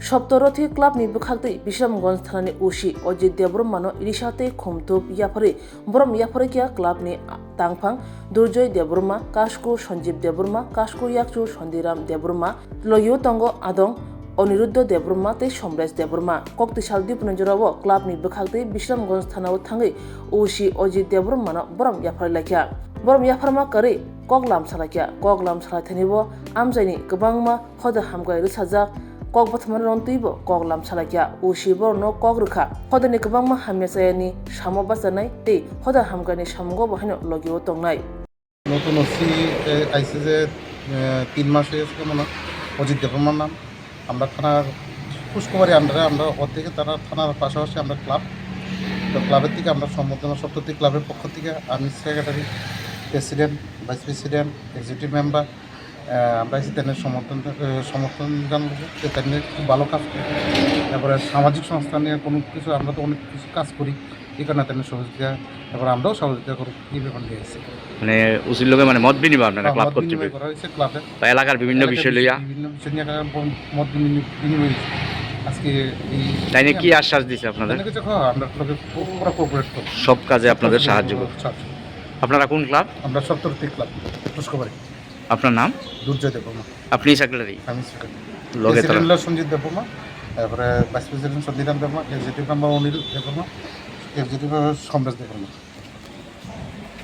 সপ্তরথী ক্লাবনি বখাগदै বিश्रामगंज থানানি OC Ajit দেববর্মানো ইরিসাতে খুমতুব ইয়াফারে বরম ইয়াফারেকিয়া ক্লাবনি তাংফাং দুর্জয় দেববর্মা কাসকু সঞ্জীব দেববর্মা কাসকু ইয়াকচু সন্দিরাম দেববর্মা লগিও তঙ্গ আদং অনিরুদ্ধ দেববর্মা তে Samaresh Debbarma কক্তিশাল দিপনজরাও ক্লাবনি বখাগदै বিश्रामगंज থানাও থাঙ্গै OC Ajit দেববর্মানো বরম ইয়াফারে লাখিয়া বরম ইয়াফারমা করে কগলাম সালাকিয়া কগলাম সালাইথানিবো আমজাইনি গোबांमा হদা হামগাই রুসাজাক kok bathman ron tuibo kok lam salakia ushi borno kok rukha hodani kwbangma hamyasayani samo basanai te hoda hamgani samgo bahino logio tongnai নতুন OC আইসি যে 3 মাস হয়েছে মানে অজিত দেববর্মার নাম। আমরা থানার পুষ্কবাড়ি আন্ডারে আমরা ওর থেকে তারা থানার পাশাপাশি আমরা ক্লাব, তো ক্লাবের থেকে আমরা সম্বর্ধনা সপ্তর্থী ক্লাবের পক্ষ থেকে আমি secretary, president, vice president, executive member আমরা এসে তাদের সমর্থন জানাবো যে তাদের খুব ভালো কাজ করি। তারপরে সামাজিক সংস্থা নিয়ে কোনো কিছু আমরা তো অনেক কিছু কাজ করি, এই কারণে তাদের সহযোগিতা, তারপরে আমরাও সহযোগিতা করি এই ব্যাপার নিয়েছি। মানে উচিত লোকে মানে মত বিনিময় আপনারা ক্লাব কর্তৃপক্ষ করা হয়েছে ক্লাবে বা এলাকার বিভিন্ন বিষয় লইয়া বিভিন্ন বিষয় নিয়ে মত বিনিময় হয়েছে। আজকে এই তাইনে কি আশ্বাস দিছে আপনাদের? কিছু আমরা ক্লাবে পুরো কোঅপারেট করি, সব কাজে আপনাদের সাহায্য করব। আপনারা কোন ক্লাব? আমরা সপ্তর্থী ক্লাব পুষ্কবাড়ি। আপনার নাম? দুর্জয় দেববর্মা। আপনি সেক্রেটারি? আমি সেক্রেটারি। লগে তারা প্রেসিডেন্ট সঞ্জিত দেববর্মা, তারপরে vice president Sandiram Debbarma, executive member Aniruddha Debbarma, executive member Samaresh Debbarma.